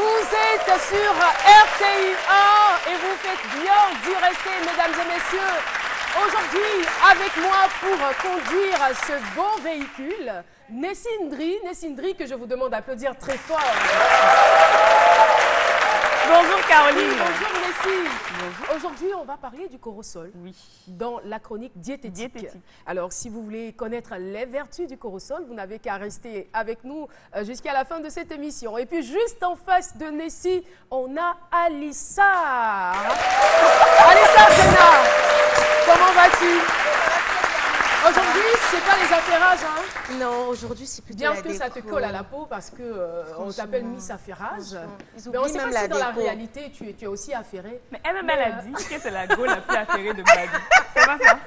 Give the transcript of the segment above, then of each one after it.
Vous êtes sur RTI 1 et vous faites bien d'y rester, mesdames et messieurs. Aujourd'hui, avec moi pour conduire ce beau véhicule, Nessine Dri, que je vous demande d'applaudir très fort. Bonjour Caroline. Oui, bonjour Nessine. Aujourd'hui, on va parler du corosol dans la chronique diététique. Alors, si vous voulez connaître les vertus du corosol, vous n'avez qu'à rester avec nous jusqu'à la fin de cette émission. Et puis, juste en face de Nessine, on a Alissa. Alissa Zena, comment vas-tu? Aujourd'hui, c'est pas les affairages, hein? Non, aujourd'hui, c'est plutôt bien la que déco. ça te colle à la peau parce que on t'appelle Miss Affairage. Ils Mais on ne oublient sait même pas si la dans la déco. réalité, tu es aussi affairée. Mais elle-même, elle a dit que c'est la go la plus affairée de Badi. C'est pas ça?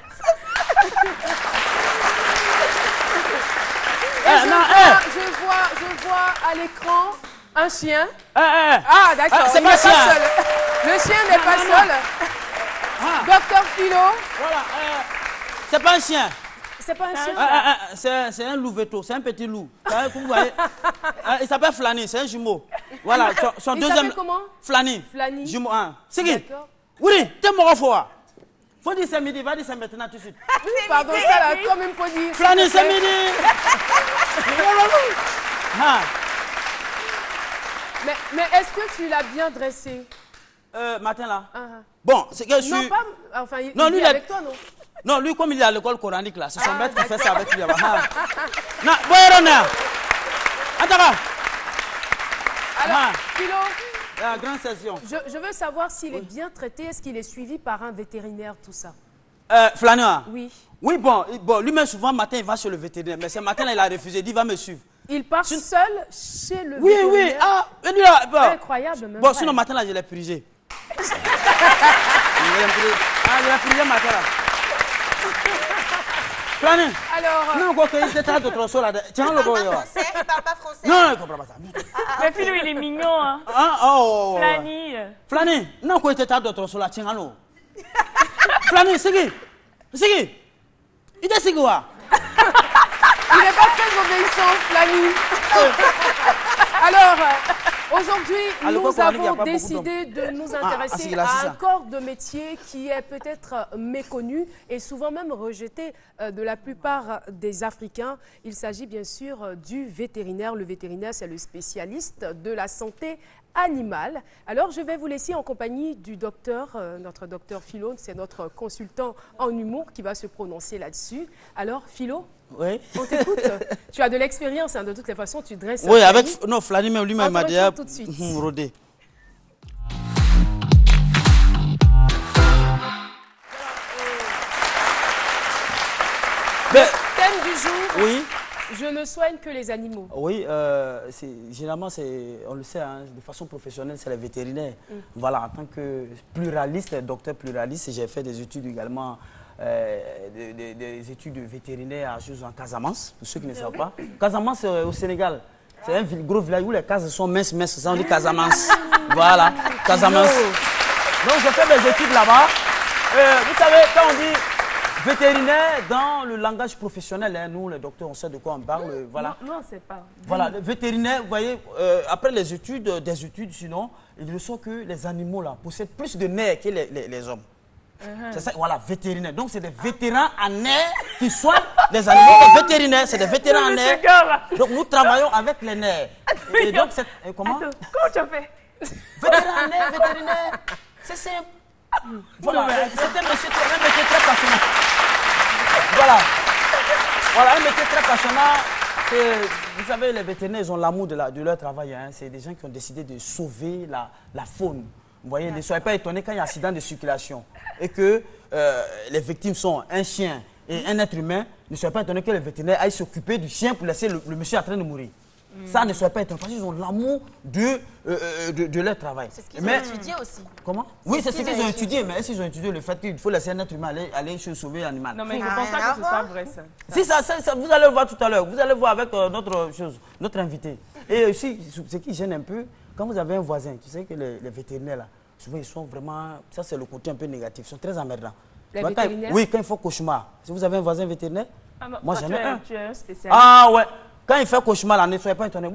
Et je vois à l'écran un chien. Ah, d'accord. c'est il pas n'est chien. seul. Le chien n'est pas seul. Docteur Philo. Voilà, c'est pas un chien. C'est pas un chien. C'est un louveteau, c'est un petit loup. Vous voyez, il s'appelle Flani, c'est un jumeau. Voilà, son Il deuxième. s'appelle comment? Flani. Flani. Jumeau 1. C'est qui? D'accord. Oui, t'es mort fort. Faut dire c'est midi, va dire c'est maintenant tout de suite. Pardon, ça là, quand même, faut dire. Flani, c'est midi. Ah. Mais est-ce que tu l'as bien dressé? Matin là. Ah. Bon, c'est que je suis. Non, pas. Enfin, il Non, vit lui, il a- avec toi, non? Non, lui, comme il est à l'école coranique là, c'est son maître qui fait ça avec lui. Non, Alors, Philo, la grande session. je veux savoir s'il est bien traité. Est-ce qu'il est suivi par un vétérinaire, tout ça? Flâneur. Oui. Oui, bon, lui-même, souvent, matin, il va chez le vétérinaire. Mais ce matin, là, il a refusé. Il dit, va me suivre. Il part seul chez le Oui, vétérinaire? oui. Ah, et lui, là, bon. Incroyable, même. Bon, sinon, matin, là, je l'ai purgé. Je l'ai purgé matin, là. Flâneur. Alors, Non, quoi, il était très de trop là. Tiens, le gars, Il parle pas français. non, il comprend pas ça. Mais Philo, il est mignon, hein. Ah, oh. Flani. Flâneur. Non, quoi, il était très de trop là. Tiens, l'eau. Flâneur, c'est qui? C'est qui? Il était c'est quoi? il n'est pas très obéissant, Flani. Alors, aujourd'hui, nous avons décidé de nous intéresser à un corps de métier qui est peut-être méconnu et souvent même rejeté de la plupart des Africains. Il s'agit bien sûr du vétérinaire. Le vétérinaire, c'est le spécialiste de la santé animale. Alors, je vais vous laisser en compagnie du docteur, notre docteur Philo, c'est notre consultant en humour qui va se prononcer là-dessus. Alors, Philo, oui. on t'écoute. Tu as de l'expérience, hein, de toutes les façons, tu dresses. Oui, un avec. Flani. Non, Flani, même lui-même m'a dit. Tout de suite. Rodé. Thème du jour. Oui. Je ne soigne que les animaux. Oui, généralement, on le sait, hein, de façon professionnelle, c'est les vétérinaires. Voilà, en tant que pluraliste, docteur pluraliste, j'ai fait des études également, des études vétérinaires en Casamance, pour ceux qui ne savent pas. Casamance, au Sénégal, c'est un gros village où les cases sont minces, ça on dit Casamance. Voilà, Casamance. Donc, j'ai fait des études là-bas. Vous savez, quand on dit vétérinaire, dans le langage professionnel, hein, nous les docteurs, on sait de quoi on parle. Voilà. Non, c'est pas. Voilà, le vétérinaire, vous voyez, après les études, sinon, il ressort que les animaux là possèdent plus de nerfs que les hommes. C'est ça, voilà, vétérinaire. Donc, c'est des vétérans en nerfs qui soignent les animaux. Les vétérinaires, c'est des vétérans en nerfs. Donc, nous travaillons avec les nerfs. Et donc, c'est. Comment? Attends, comment tu as fait? Vétéran en nerfs, vétérinaire, c'est simple. Voilà, c'est un métier très passionnant. Voilà. Voilà, un métier très passionnant. Vous savez, les vétérinaires, ils ont l'amour de leur travail. Hein. C'est des gens qui ont décidé de sauver la faune. Vous voyez, ne soyez pas étonnés quand il y a un accident de circulation et que les victimes sont un chien et un être humain. Ne soyez pas étonnés que les vétérinaires aillent s'occuper du chien pour laisser le monsieur en train de mourir. Ça, ne soyez pas étonnés parce qu'ils ont l'amour de leur travail. C'est ce qu'ils ont étudié aussi. Comment? Oui, c'est ce qu'ils ont étudié, mais est-ce qu'ils ont étudié le fait qu'il faut laisser un être humain aller sauver un animal? Non, mais je ne pense pas que ce soit vrai, ça. Si, ça, vous allez le voir tout à l'heure. Vous allez voir avec notre invité. Et aussi, ce qui gêne un peu, quand vous avez un voisin, tu sais que les vétérinaires, là, souvent, ils sont vraiment... Ça, c'est le côté un peu négatif. Ils sont très emmerdants. Les vétérinaires? Oui, quand il faut cauchemar. Si vous avez un voisin vétérinaire, Ah non, moi, toi, j'en ai un. Tu es un spécialiste. Ah ouais. Quand il fait cauchemar, là, ne soyez pas étonnés.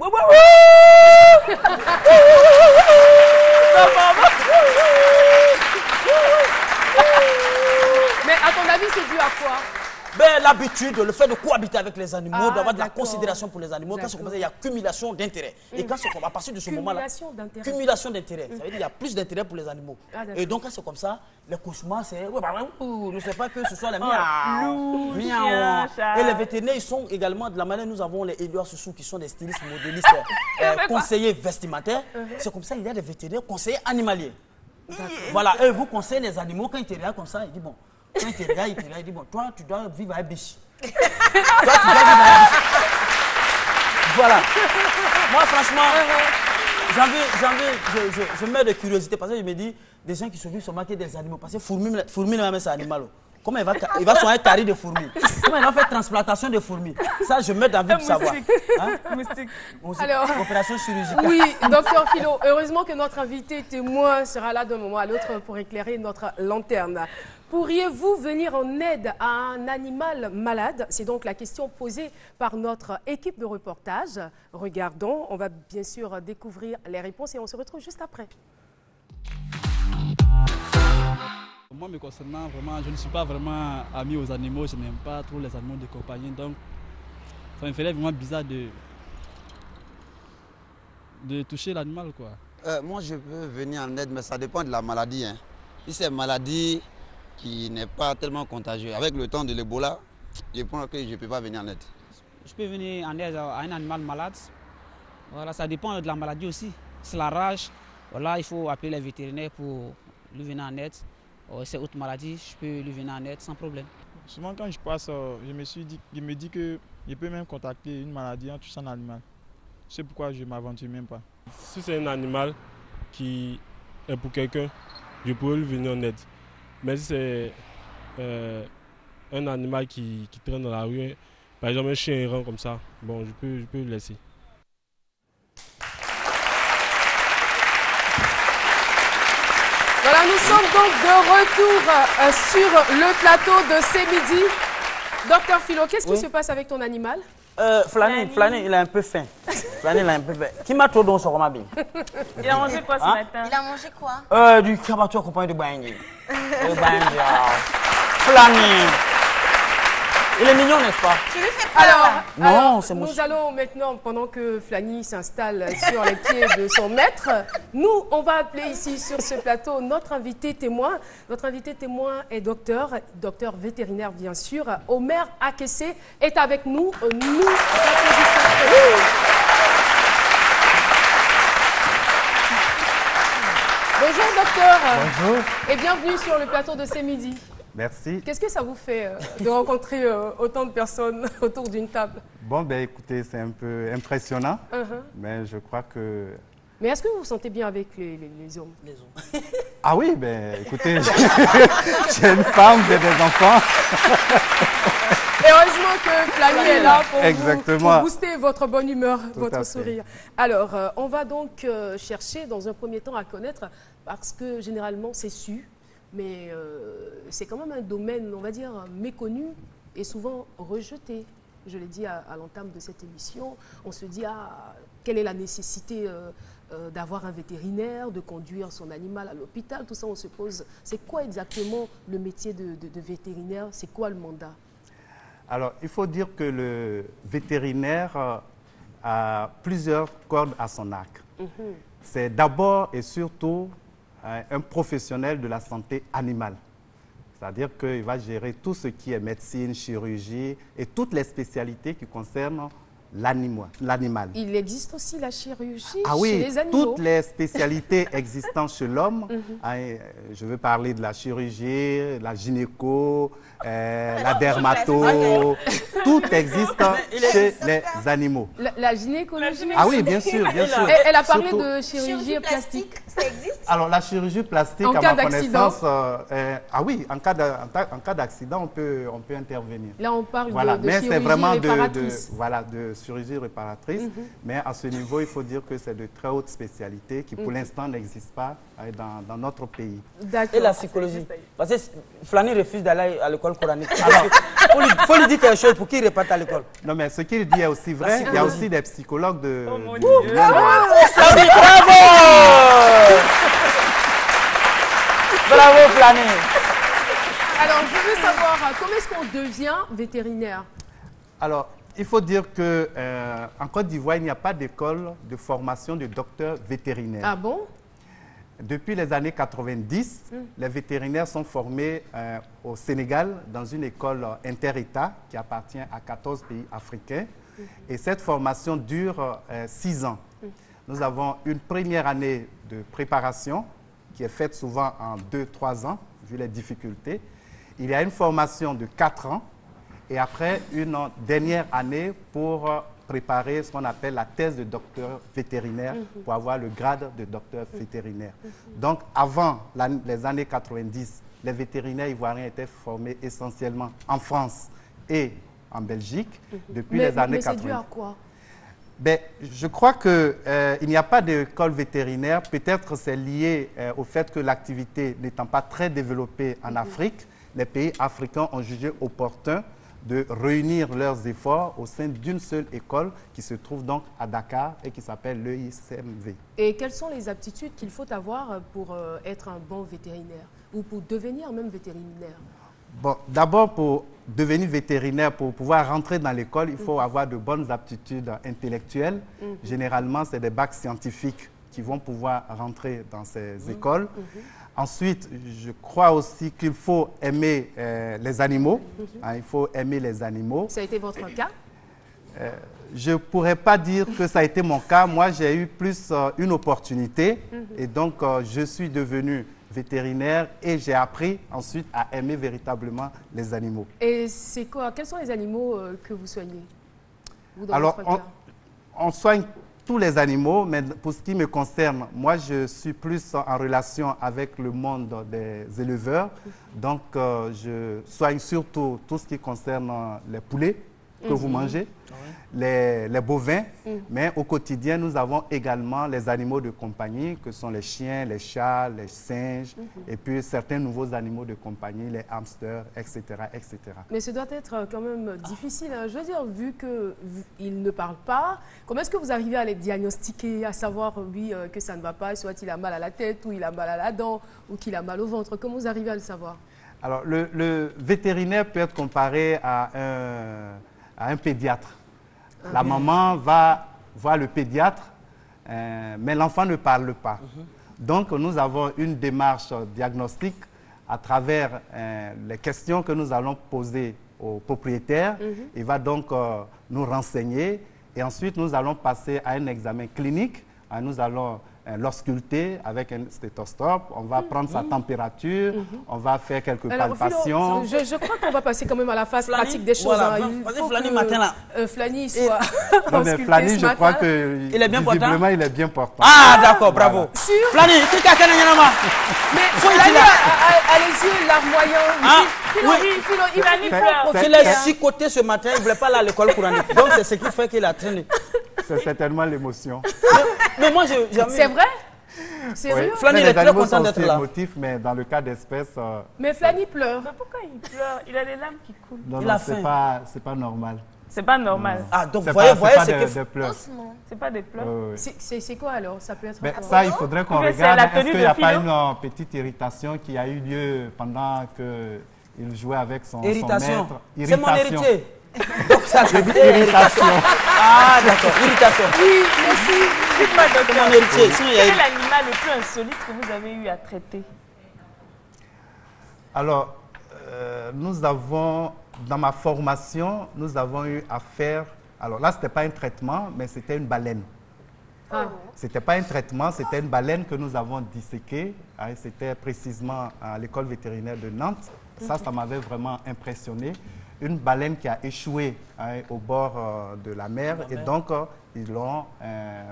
l'habitude, le fait de cohabiter avec les animaux, d'avoir de la considération pour les animaux, quand c'est comme ça, il y a cumulation d'intérêts. Et quand c'est comme à partir de ce moment-là, cumulation d'intérêts, ça veut dire qu'il y a plus d'intérêt pour les animaux. Et donc quand c'est comme ça, les cauchemars, c'est ne sais pas que ce soit les miaou, miaou. Et les vétérinaires, ils sont également de la manière nous avons les Élior Soussou qui sont des stylistes modélistes, conseillers vestimentaires. C'est comme ça, il y a des vétérinaires conseillers animaliers. Voilà, eux vous conseillez les animaux quand ils te regardent comme ça, ils disent bon. Quand il te regarde, il dit bon, toi tu dois vivre à biche. Toi tu dois vivre à biche. Voilà. Moi franchement, je mets de curiosité parce que je me dis, des gens qui se vivent sur marquer des animaux, parce que fourmi même c'est animal. Comment il va soigner carie de fourmis? Comment il va faire transplantation de fourmis? Ça, je mets d'envie de savoir. Moustique. Alors, opération chirurgicale. Oui, docteur Philo, heureusement que notre invité témoin sera là d'un moment à l'autre pour éclairer notre lanterne. Pourriez-vous venir en aide à un animal malade? C'est donc la question posée par notre équipe de reportage. Regardons, on va bien sûr découvrir les réponses et on se retrouve juste après. Moi, me concernant, vraiment, je ne suis pas vraiment ami aux animaux, je n'aime pas trop les animaux de compagnie, donc ça me ferait vraiment bizarre de toucher l'animal, quoi. Moi, je peux venir en aide, mais ça dépend de la maladie. Hein. Si c'est une maladie qui n'est pas tellement contagieuse, avec le temps de l'Ebola, je pense que je ne peux pas venir en aide. Je peux venir en aide à un animal malade. Voilà, ça dépend de la maladie aussi. C'est la rage. Voilà, il faut appeler les vétérinaires pour lui venir en aide. C'est autre maladie, je peux lui venir en aide sans problème. Souvent quand je passe, je me dis que je peux même contacter une maladie en touchant un animal. C'est pourquoi je ne m'aventure même pas. Si c'est un animal qui est pour quelqu'un, je pourrais lui venir en aide. Mais si c'est un animal qui traîne dans la rue, par exemple un chien errant comme ça, bon, je peux le laisser. Voilà, nous sommes donc de retour sur le plateau de C'est Midi. Docteur Philo, qu'est-ce qui se passe avec ton animal? Flani, il a un peu faim. Flani, il a un peu faim. Qui m'a trop donné sur ma bille? Il a mangé quoi ce matin? Il a mangé quoi? Du cabato accompagné de Bangui. Flani. Il est mignon, n'est-ce pas? Tu lui fais peur. Alors, nous allons maintenant, pendant que Flani s'installe sur les pieds de son maître, nous, on va appeler ici sur ce plateau notre invité témoin. Notre invité témoin est docteur vétérinaire bien sûr. Omer Akessé est avec nous. Bonjour docteur. Bonjour. Et bienvenue sur le plateau de C'est Midi. Merci. Qu'est-ce que ça vous fait de rencontrer autant de personnes autour d'une table? Bon, ben écoutez, c'est un peu impressionnant, mais je crois que... Mais est-ce que vous vous sentez bien avec les hommes? Ah oui, ben écoutez, j'ai une femme, j'ai des enfants. Heureusement que Flani est là pour booster votre bonne humeur, votre sourire. Alors, on va donc chercher dans un premier temps à connaître, parce que généralement c'est su, mais c'est quand même un domaine, on va dire, méconnu et souvent rejeté. Je l'ai dit à l'entame de cette émission, on se dit, quelle est la nécessité d'avoir un vétérinaire, de conduire son animal à l'hôpital, tout ça on se pose. C'est quoi exactement le métier de vétérinaire? C'est quoi le mandat? Alors, il faut dire que le vétérinaire a plusieurs cordes à son arc. C'est d'abord et surtout un professionnel de la santé animale. C'est-à-dire qu'il va gérer tout ce qui est médecine, chirurgie et toutes les spécialités qui concernent l'animal. Il existe aussi la chirurgie chez les animaux. Toutes les spécialités existantes chez l'homme. Je veux parler de la chirurgie, la gynéco, la dermato. Tout existe chez les animaux. La gynécologie. Ah oui, bien sûr, bien sûr. Elle a parlé de chirurgie plastique. Ça existe? Alors, la chirurgie plastique, en cas d'accident. Ah oui, en cas d'accident, on peut intervenir. Là, on parle de mais chirurgie vraiment réparatrice. de chirurgie réparatrice. Mais à ce niveau, il faut dire que c'est de très hautes spécialités qui, pour l'instant, n'existent pas dans notre pays. Et la psychologie? Parce que Flani refuse d'aller à l'école coranique. Alors, il faut lui dire quelque chose pour qu'il reparte à l'école. Non, mais ce qu'il dit est aussi vrai. Il y a aussi des psychologues de... Flani, bravo! Bravo, Flani! Alors, je veux savoir, comment est-ce qu'on devient vétérinaire? Alors, il faut dire qu'en Côte d'Ivoire, il n'y a pas d'école de formation de docteurs vétérinaires. Ah bon? Depuis les années 90, les vétérinaires sont formés au Sénégal dans une école inter-État qui appartient à 14 pays africains. Et cette formation dure 6 ans. Nous avons une première année de préparation qui est faite souvent en 2-3 ans, vu les difficultés. Il y a une formation de 4 ans et après une dernière année pour préparer ce qu'on appelle la thèse de docteur vétérinaire pour avoir le grade de docteur vétérinaire. Donc, avant les années 90, les vétérinaires ivoiriens étaient formés essentiellement en France et en Belgique. Depuis les années 90. Mais c'est dû à quoi? Ben, je crois qu'il n'y a pas d'école vétérinaire. Peut-être c'est lié au fait que l'activité n'étant pas très développée en Afrique, les pays africains ont jugé opportun de réunir leurs efforts au sein d'une seule école qui se trouve donc à Dakar et qui s'appelle l'EICMV. Et quelles sont les aptitudes qu'il faut avoir pour être un bon vétérinaire ou pour devenir même vétérinaire? Bon, d'abord, pour devenir vétérinaire, pour pouvoir rentrer dans l'école, il faut avoir de bonnes aptitudes intellectuelles. Généralement, c'est des bacs scientifiques qui vont pouvoir rentrer dans ces écoles. Ensuite, je crois aussi qu'il faut aimer les animaux. Il faut aimer les animaux. Ça a été votre cas? Je ne pourrais pas dire que ça a été mon cas. Moi, j'ai eu plus une opportunité. Et donc, je suis devenu vétérinaire et j'ai appris ensuite à aimer véritablement les animaux. Et c'est quoi? Quels sont les animaux que vous soignez? Alors, on soigne tous les animaux, mais pour ce qui me concerne, moi, je suis plus en relation avec le monde des éleveurs. Donc, je soigne surtout tout ce qui concerne les poulets que vous mangez, les bovins. Mais au quotidien, nous avons également les animaux de compagnie, que sont les chiens, les chats, les singes, et puis certains nouveaux animaux de compagnie, les hamsters, etc., etc. Mais ce doit être quand même difficile. Hein. Je veux dire, vu qu'ils ne parlent pas, comment est-ce que vous arrivez à les diagnostiquer, à savoir, oui, que ça ne va pas, soit il a mal à la tête, ou il a mal à la dent, ou qu'il a mal au ventre? Comment vous arrivez à le savoir? Alors, le vétérinaire peut être comparé à un pédiatre. La maman va voir le pédiatre, mais l'enfant ne parle pas. Donc, nous avons une démarche diagnostique à travers les questions que nous allons poser au propriétaire. Il va donc nous renseigner et ensuite nous allons passer à un examen clinique. Nous allons l'ausculter avec un stéthoscope, on va prendre sa température, on va faire quelques palpations. Je crois qu'on va passer quand même à la phase pratique des choses. Voilà. Vas-y, Flani, matin là. Flani soit non, mais Flani, je crois que visiblement, il est bien portant. Ah, d'accord, bravo. Flani, tu as qu'un yanama. Mais Flani a les yeux larmoyants. Il pleure. Il est chicoté ce matin, il ne voulait pas aller à l'école coranique. Donc, c'est ce qui fait qu'il a traîné. C'est certainement l'émotion. Mais moi, c'est vrai? Sérieux? Oui. Flani, il est très content d'être là. Émotif, mais dans le cas d'espèce... Mais Flani pleure. Mais pourquoi il pleure? Il a les larmes qui coulent. Non, c'est pas normal. C'est pas normal. Ah, donc vous voyez c'est que... des pleurs. C'est pas des pleurs. C'est quoi alors? Ça peut être quoi? Ça, il faudrait qu'on regarde. Est-ce qu'il n'y a pas une petite irritation qui a eu lieu pendant qu'il jouait avec son maître? Irritation. C'est mon héritier. Donc ça c'est irritation. Ah d'accord, irritation. Oui, merci. Dites-moi docteur, mon héritier. Quel est l'animal le plus insolite que vous avez eu à traiter? Alors, nous avons, dans ma formation, nous avons eu à faire, alors là, ce n'était pas un traitement, mais c'était une baleine. Ah. Ce n'était pas un traitement, c'était une baleine que nous avons disséquée. C'était précisément à l'école vétérinaire de Nantes. Ça m'avait vraiment impressionné. Une baleine qui a échoué au bord de la mer et donc ils l'ont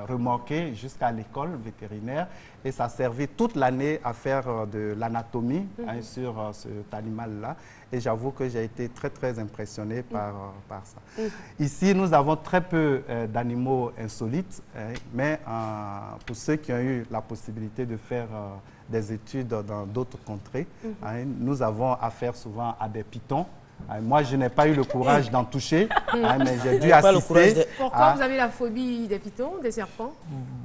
remorqué jusqu'à l'école vétérinaire et ça a servi toute l'année à faire de l'anatomie sur cet animal-là et j'avoue que j'ai été très très impressionné par ça. Ici, nous avons très peu d'animaux insolites, mais pour ceux qui ont eu la possibilité de faire des études dans d'autres contrées, nous avons affaire souvent à des pitons. Moi, je n'ai pas eu le courage d'en toucher, mais j'ai dû assister. Pourquoi vous avez la phobie des pitons, des serpents?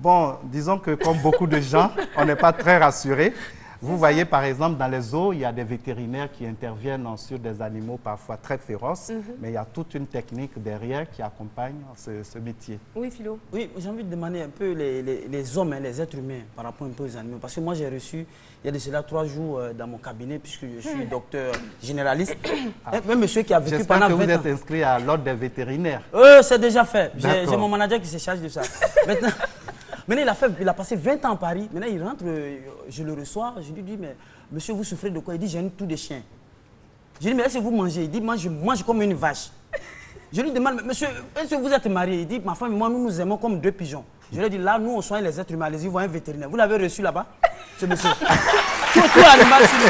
Bon, disons que comme beaucoup de gens, on n'est pas très rassurés. Vous voyez, par exemple, dans les zoos, il y a des vétérinaires qui interviennent sur des animaux parfois très féroces, mais il y a toute une technique derrière qui accompagne ce métier. Oui, Philo. Oui, j'ai envie de demander un peu les hommes, les êtres humains, par rapport un peu aux animaux. Parce que moi, j'ai reçu, il y a de cela 3 jours dans mon cabinet, puisque je suis docteur généraliste. Un monsieur qui a vécu pendant 20 ans. J'espère que vous êtes inscrit à l'ordre des vétérinaires. C'est déjà fait. J'ai mon manager qui se charge de ça. Maintenant, il a passé 20 ans à Paris. Maintenant, il rentre, je le reçois. Je lui dis, mais monsieur, vous souffrez de quoi? Il dit, j'ai une toux de chien. Je lui dis, mais est-ce que vous mangez? Il dit, moi, je mange comme une vache. Je lui demande, monsieur, est-ce que vous êtes marié? Il dit, ma femme et moi, nous nous aimons comme 2 pigeons. Je lui dis, là, nous, on soigne les êtres humains. Allez-y, voir un vétérinaire. Vous l'avez reçu là-bas, ce monsieur? Tout animal sur lui.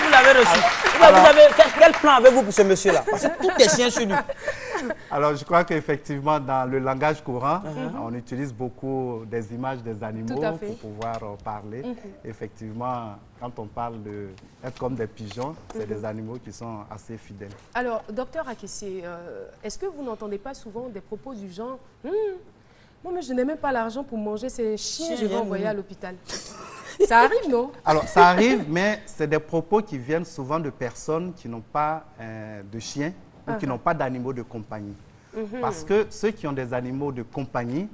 Vous l'avez reçu. Quel plan avez-vous pour ce monsieur-là? Parce que tout est chien sur lui. Alors, je crois qu'effectivement, dans le langage courant, on utilise beaucoup des images des animaux pour pouvoir parler. Effectivement, quand on parle d'être comme des pigeons, c'est des animaux qui sont assez fidèles. Alors, docteur Akessé, est-ce que vous n'entendez pas souvent des propos du genre moi, mais je n'ai même pas l'argent pour manger ces chiens, je vais envoyer à l'hôpital. Ça arrive, non? Alors, ça arrive, mais c'est des propos qui viennent souvent de personnes qui n'ont pas de chiens ou qui n'ont pas d'animaux de compagnie. Parce que ceux qui ont des animaux de compagnie,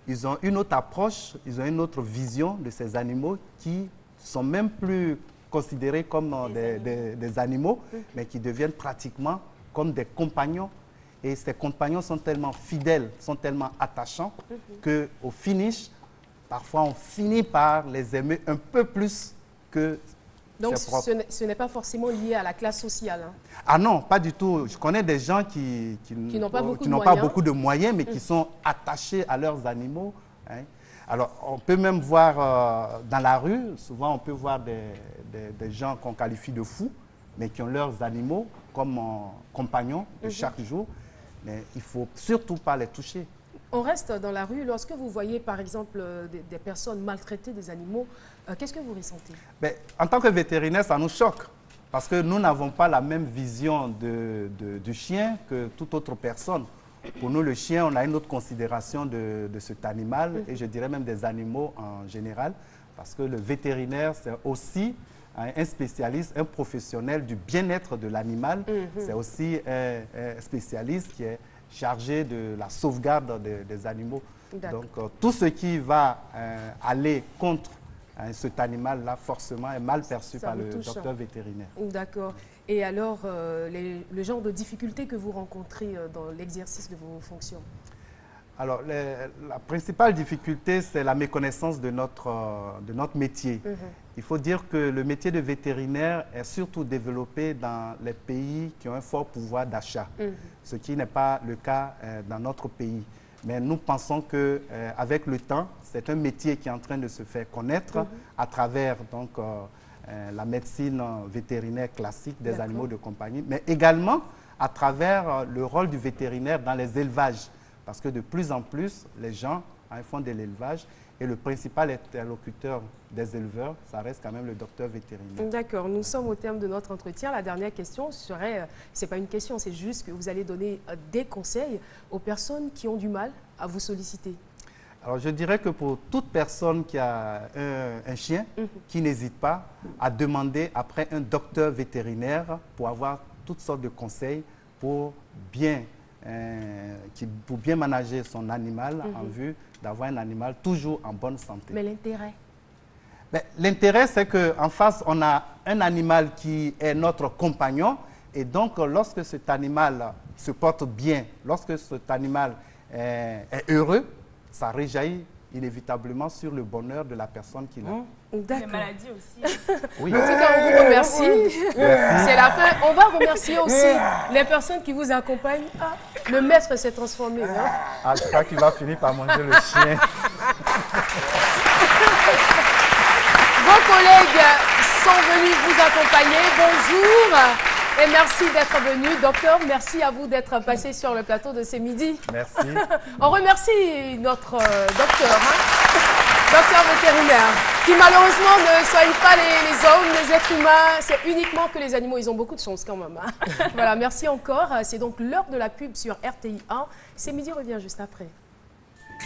ils ont une autre approche, ils ont une autre vision de ces animaux qui sont même plus considérés comme des animaux, mais qui deviennent pratiquement comme des compagnons. Et ces compagnons sont tellement fidèles, sont tellement attachants qu'au finish, parfois on finit par les aimer un peu plus que donc ce n'est pas forcément lié à la classe sociale. Hein. Ah non, pas du tout. Je connais des gens qui n'ont pas beaucoup de moyens, mais qui sont attachés à leurs animaux. Hein. Alors, on peut même voir dans la rue, souvent on peut voir des gens qu'on qualifie de fous, mais qui ont leurs animaux comme compagnons de chaque jour. Mais il ne faut surtout pas les toucher. On reste dans la rue. Lorsque vous voyez, par exemple, des personnes maltraiter des animaux, qu'est-ce que vous ressentez? En tant que vétérinaire, ça nous choque. Parce que nous n'avons pas la même vision du chien que toute autre personne. Pour nous, le chien, on a une autre considération de cet animal, et je dirais même des animaux en général. Parce que le vétérinaire, c'est aussi un spécialiste, un professionnel du bien-être de l'animal. C'est aussi un spécialiste qui est chargé de la sauvegarde des animaux. Donc, tout ce qui va aller contre cet animal-là, forcément, est mal perçu par le docteur vétérinaire. D'accord. Et alors, le genre de difficultés que vous rencontrez dans l'exercice de vos fonctions? Alors, la principale difficulté, c'est la méconnaissance de notre métier. Il faut dire que le métier de vétérinaire est surtout développé dans les pays qui ont un fort pouvoir d'achat, ce qui n'est pas le cas dans notre pays. Mais nous pensons qu'avec le temps, c'est un métier qui est en train de se faire connaître à travers donc, la médecine vétérinaire classique des animaux de compagnie, mais également à travers le rôle du vétérinaire dans les élevages. Parce que de plus en plus, les gens font de l'élevage et le principal interlocuteur des éleveurs, ça reste quand même le docteur vétérinaire. D'accord, nous sommes au terme de notre entretien. La dernière question serait, ce n'est pas une question, c'est juste que vous allez donner des conseils aux personnes qui ont du mal à vous solliciter. Alors je dirais que pour toute personne qui a un chien, qui n'hésite pas à demander après un docteur vétérinaire pour avoir toutes sortes de conseils pour bien manager son animal en vue d'avoir un animal toujours en bonne santé. Mais l'intérêt? L'intérêt, c'est qu'en face, on a un animal qui est notre compagnon. Et donc, lorsque cet animal se porte bien, lorsque cet animal est heureux, ça réjaillit inévitablement sur le bonheur de la personne qui l'a. Les maladies aussi. Oui. En tout cas, on vous remercie. C'est la fin. On va remercier aussi les personnes qui vous accompagnent. Ah, le maître s'est transformé. Hein? Ah, je crois qu'il va finir par manger le chien. Vos collègues sont venus vous accompagner. Bonjour. Et merci d'être venu. Docteur, merci à vous d'être passé sur le plateau de ce midi. Merci. On remercie notre docteur, docteur vétérinaire, qui malheureusement ne soigne pas les hommes, les êtres humains. C'est uniquement que les animaux, ils ont beaucoup de chance quand même. Voilà, merci encore. C'est donc l'heure de la pub sur RTI 1. C'est midi revient juste après.